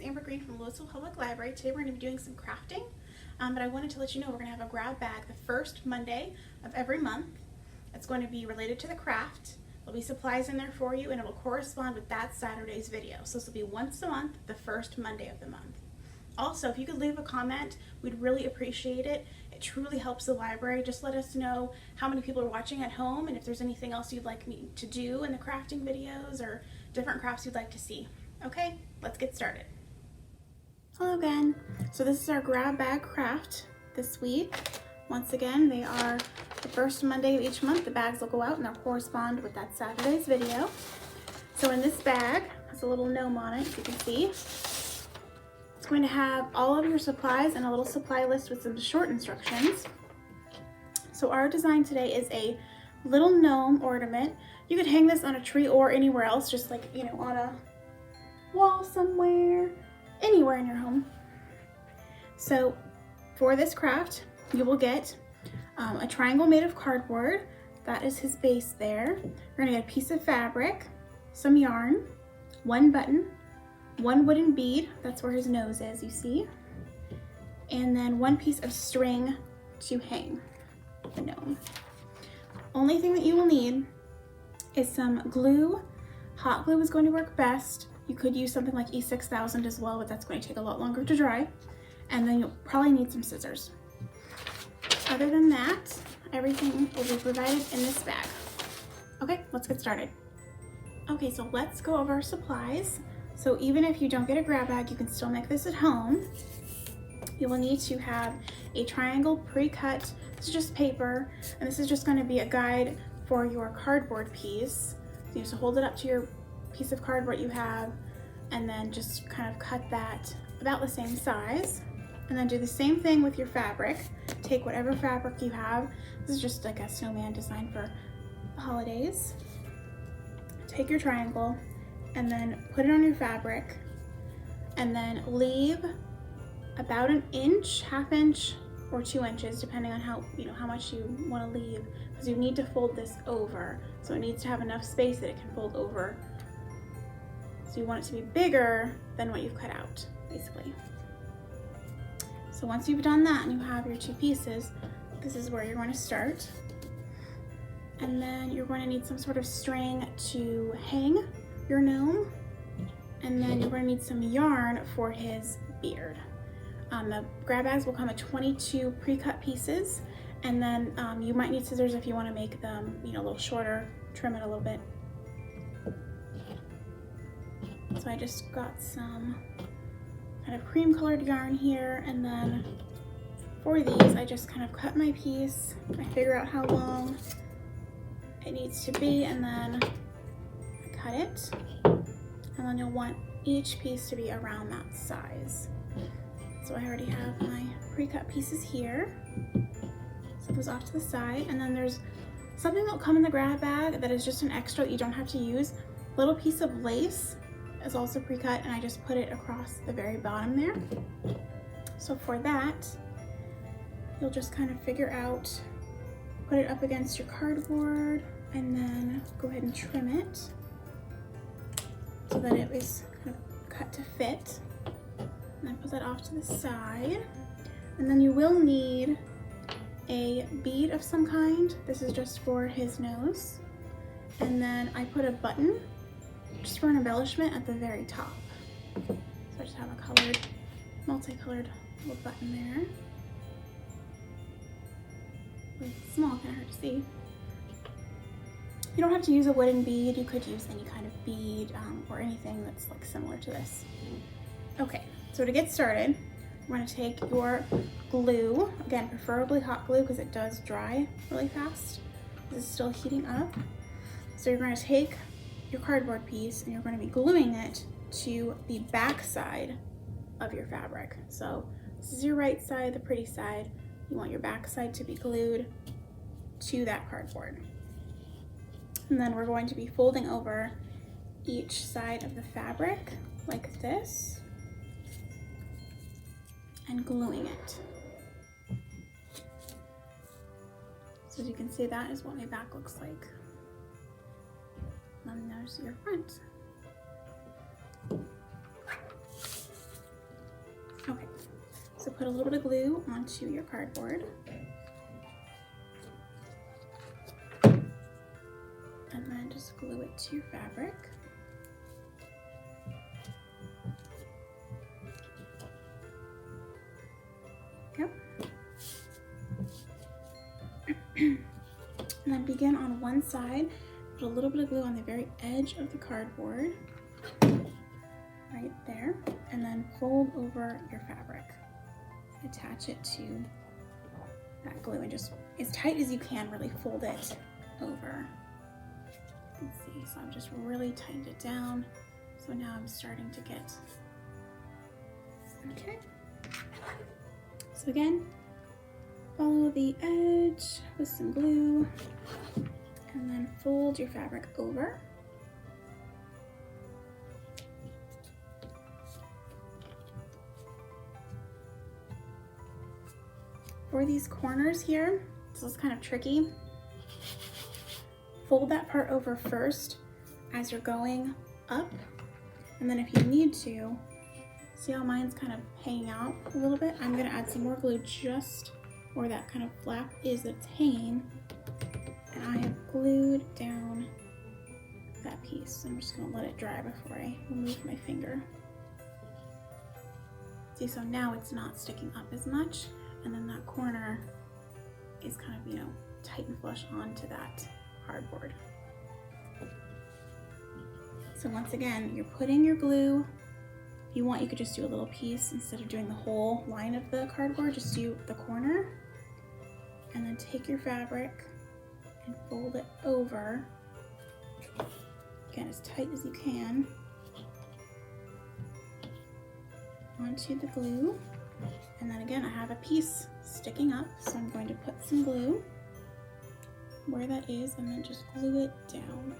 Amber Green from Louisville Public Library. Today we're going to be doing some crafting, but I wanted to let you know we're going to have a grab bag the first Monday of every month. It's going to be related to the craft. There'll be supplies in there for you and it will correspond with that Saturday's video. So this will be once a month, the first Monday of the month. Also, if you could leave a comment, we'd really appreciate it. It truly helps the library. Just let us know how many people are watching at home and if there's anything else you'd like me to do in the crafting videos or different crafts you'd like to see. Okay, let's get started. Hello again. So this is our grab bag craft this week. Once again, they are the first Monday of each month. The bags will go out and they'll correspond with that Saturday's video. So in this bag, has a little gnome on it, as you can see. It's going to have all of your supplies and a little supply list with some short instructions. So our design today is a little gnome ornament. You could hang this on a tree or anywhere else, just like, you know, on a wall somewhere, anywhere in your home. So for this craft, you will get a triangle made of cardboard. That is his base there. You're gonna get a piece of fabric, some yarn, one button, one wooden bead, that's where his nose is, you see, and then one piece of string to hang the gnome. Only thing that you will need is some glue. Hot glue is going to work best. You could use something like E6000 as well, but that's going to take a lot longer to dry. And then you'll probably need some scissors. Other than that, everything will be provided in this bag. Okay, let's get started. Okay, so let's go over our supplies. So even if you don't get a grab bag, you can still make this at home. You will need to have a triangle pre-cut. This is just paper, and this is just going to be a guide for your cardboard piece. So you just hold it up to your piece of cardboard you have, and then just kind of cut that about the same size. And then do the same thing with your fabric. Take whatever fabric you have. This is just like a snowman design for the holidays. Take your triangle and then put it on your fabric, and then leave about an inch, half inch, or 2 inches, depending on how much you want to leave, because you need to fold this over. So it needs to have enough space that it can fold over. So you want it to be bigger than what you've cut out, basically. So once you've done that and you have your two pieces, this is where you're going to start. And then you're going to need some sort of string to hang your gnome. And then you're going to need some yarn for his beard. The grab bags will come with 22 pre-cut pieces. And then you might need scissors if you want to make them, a little shorter, trim it a little bit. So I just got some kind of cream colored yarn here, and then for these I just kind of cut my piece. I figure out how long it needs to be, and then I cut it, and then you'll want each piece to be around that size. So I already have my pre-cut pieces here. Set those off to the side, and then there's something that'll come in the grab bag that is just an extra that you don't have to use. Little piece of lace is also pre-cut, and I just put it across the very bottom there. So for that, you'll just kind of figure out, put it up against your cardboard, and then go ahead and trim it so that it is kind of cut to fit. And then put that off to the side. And then you will need a bead of some kind. This is just for his nose. And then I put a button just for an embellishment at the very top. So I just have a multicolored little button there. It's small, kind of hard to see. You don't have to use a wooden bead. You could use any kind of bead or anything that's like similar to this. Okay, so to get started, we're going to take your glue, again preferably hot glue because it does dry really fast. This is still heating up. So you're going to take your cardboard piece and you're going to be gluing it to the back side of your fabric. So this is your right side, the pretty side. You want your back side to be glued to that cardboard. And then we're going to be folding over each side of the fabric like this and gluing it. So as you can see, that is what my back looks like. And there's your front. put a little bit of glue onto your cardboard. And then just glue it to your fabric. Yep. And then begin on one side, put a little bit of glue on the very edge of the cardboard, right there, and then fold over your fabric. Attach it to that glue and just as tight as you can, really fold it over. Let's see, so I've just really tightened it down. So now I'm starting to get, okay. So again, follow the edge with some glue and then fold your fabric over. For these corners here, this is kind of tricky. Fold that part over first as you're going up, and then if you need to, see how mine's kind of hanging out a little bit? I'm gonna add some more glue just where that kind of flap is that's hanging, and I have glued down that piece. I'm just gonna let it dry before I remove my finger. See, so now it's not sticking up as much, and then that corner is kind of, you know, tight and flush onto that cardboard. So once again, you're putting your glue. If you want, you could just do a little piece instead of doing the whole line of the cardboard, just do the corner. And then take your fabric and fold it over, again, as tight as you can, onto the glue. And then again, I have a piece sticking up, so I'm going to put some glue where that is and then just glue it down.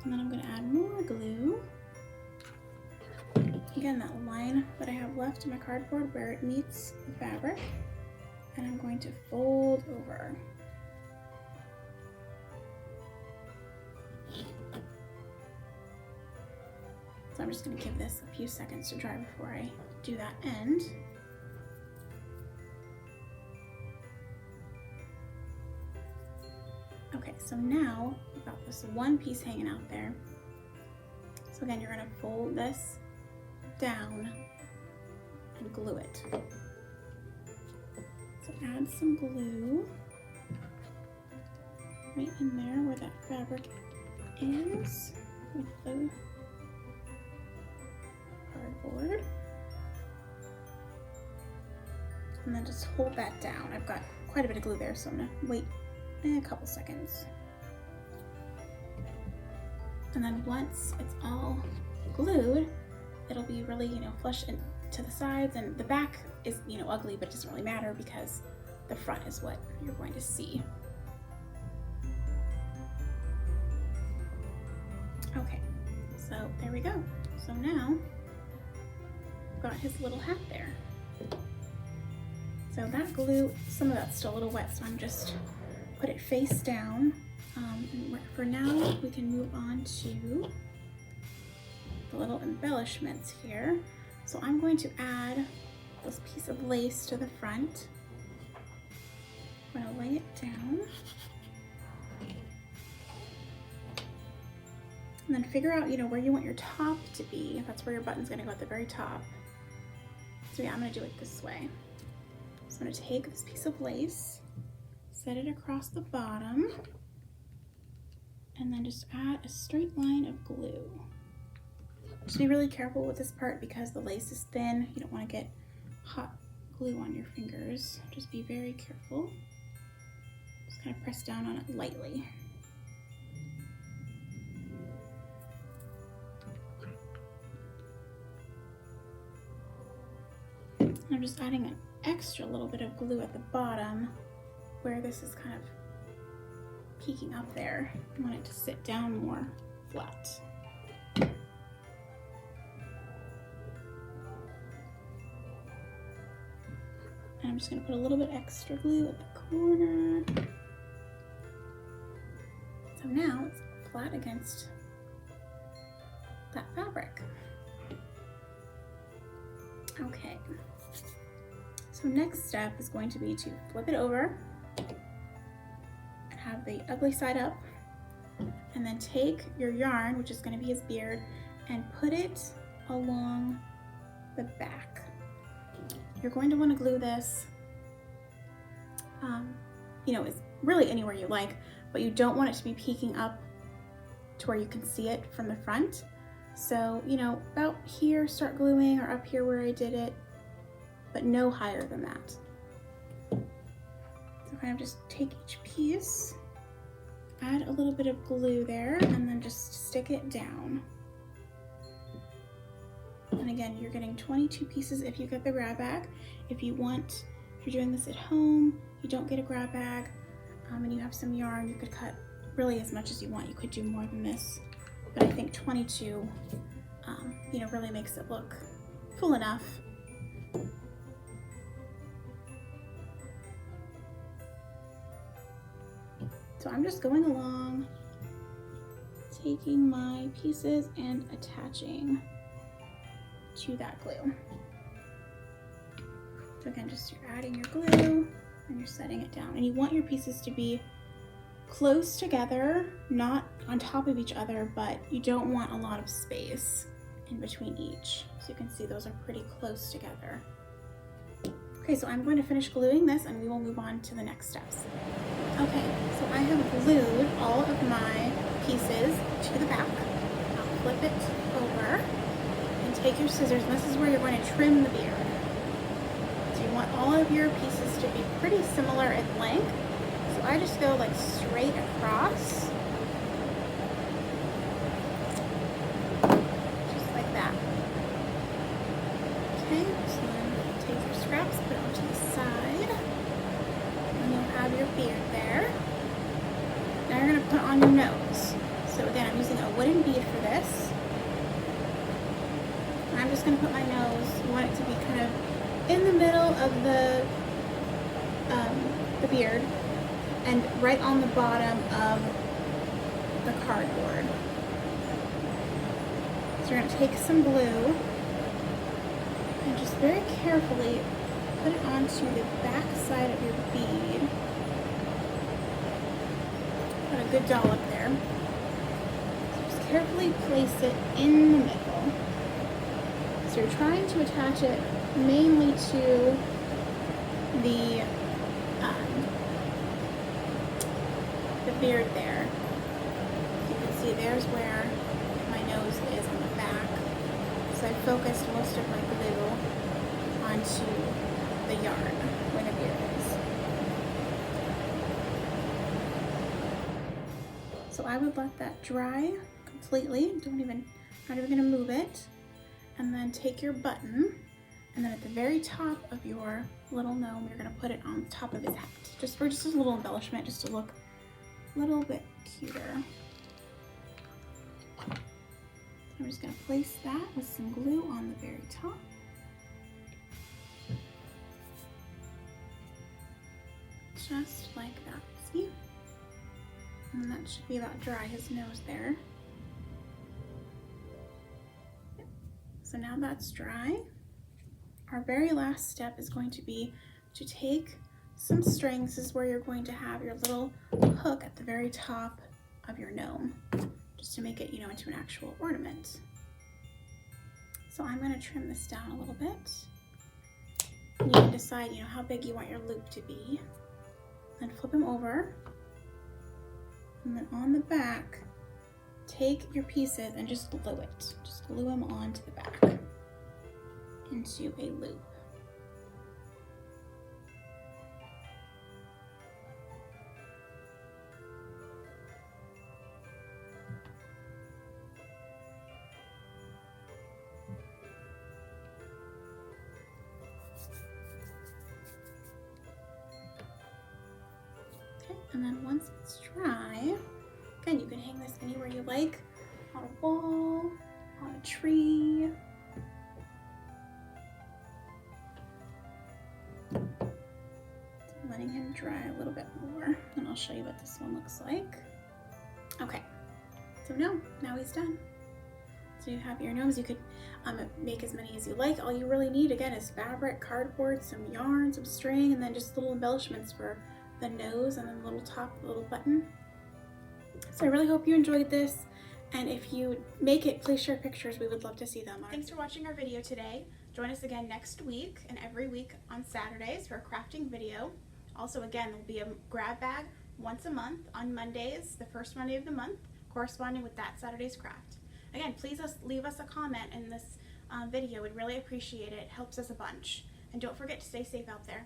And then I'm going to add more glue. Again, that line that I have left in my cardboard where it meets the fabric, and I'm going to fold over. So I'm just going to give this a few seconds to dry before I do that end. Okay, so now we've got this one piece hanging out there. So again, you're going to fold this down and glue it. So add some glue right in there where that fabric is with the cardboard. And then just hold that down. I've got quite a bit of glue there, so I'm gonna wait a couple seconds. And then once it's all glued, it'll be really, you know, flush to the sides, and the back is, you know, ugly, but it doesn't really matter because the front is what you're going to see. Okay, so there we go. So now I've got his little hat there. So that glue, some of that's still a little wet, so I'm just put it face down. And for now, we can move on to the little embellishments here. So I'm going to add this piece of lace to the front. I'm going to lay it down. And then figure out, you know, where you want your top to be. That's where your button's going to go at the very top. So yeah, I'm going to do it this way. So I'm going to take this piece of lace, set it across the bottom, and then just add a straight line of glue. Just be really careful with this part because the lace is thin. You don't want to get hot glue on your fingers. Just be very careful. Just kind of press down on it lightly. I'm just adding an extra little bit of glue at the bottom where this is kind of peeking up there. I want it to sit down more flat. And I'm just going to put a little bit extra glue at the corner. So now it's flat against that fabric. Okay, so next step is going to be to flip it over, have the ugly side up, and then take your yarn, which is going to be his beard, and put it along the back. You're going to want to glue this, you know, it's really anywhere you like, but you don't want it to be peeking up to where you can see it from the front. So, you know, about here start gluing, or up here where I did it, but no higher than that. So kind of just take each piece, add a little bit of glue there, and then just stick it down. And again, you're getting 22 pieces if you get the grab bag. If you're doing this at home, you don't get a grab bag, and you have some yarn, you could cut really as much as you want. You could do more than this, but I think 22, you know, really makes it look full enough. So I'm just going along, taking my pieces and attaching to that glue. So again, just you're adding your glue and you're setting it down. And you want your pieces to be close together, not on top of each other, but you don't want a lot of space in between each. So you can see those are pretty close together. Okay, so I'm going to finish gluing this and we will move on to the next steps. Okay, so I have glued all of my pieces to the back. I'll flip it over and take your scissors, and this is where you're going to trim the beard. So you want all of your pieces to be pretty similar in length. So I just go like straight across, just like that. Okay, so then take your scraps, put it onto the side, and you'll have your beard there. Now you're going to put on your nose. So again, I'm using a wooden bead for this. And I'm just going to put my nose, you want it to be kind of in the middle of the beard and right on the bottom of the cardboard. So you're going to take some glue and just very carefully put it onto the back side of your bead. Put a good dollop there. So just carefully place it in the middle. So you're trying to attach it mainly to the beard there. You can see there's where my nose is on the back. So I focused most of my glue onto the yarn where the beard is. So I would let that dry completely. Not even gonna move it. And then take your button, and then at the very top of your little gnome, you're gonna put it on top of his hat. Just for just a little embellishment, just to look a little bit cuter. I'm just gonna place that with some glue on the very top. Just like that, see? And that should be about dry, his nose there. So now that's dry. Our very last step is going to be to take some strings. This is where you're going to have your little hook at the very top of your gnome, just to make it, you know, into an actual ornament. So I'm going to trim this down a little bit. You can decide, you know, how big you want your loop to be. Then flip him over. And then on the back, take your pieces and just glue it. Just glue them onto the back into a loop. Okay, and then once it's dry, again, you can hang this anywhere you like, on a wall, on a tree. Letting him dry a little bit more, and I'll show you what this one looks like. Okay, so now he's done. So So you have your gnomes. You could make as many as you like. All you really need, again, is fabric, cardboard, some yarn, some string, and then just little embellishments for the nose and then the little top, the little button. So I really hope you enjoyed this. And if you make it, please share pictures. We would love to see them. Thanks for watching our video today. Join us again next week and every week on Saturdays for a crafting video. Also, again, there'll be a grab bag once a month on Mondays, the first Monday of the month, corresponding with that Saturday's craft. Again, please leave us a comment in this video. We'd really appreciate it. It helps us a bunch. And don't forget to stay safe out there.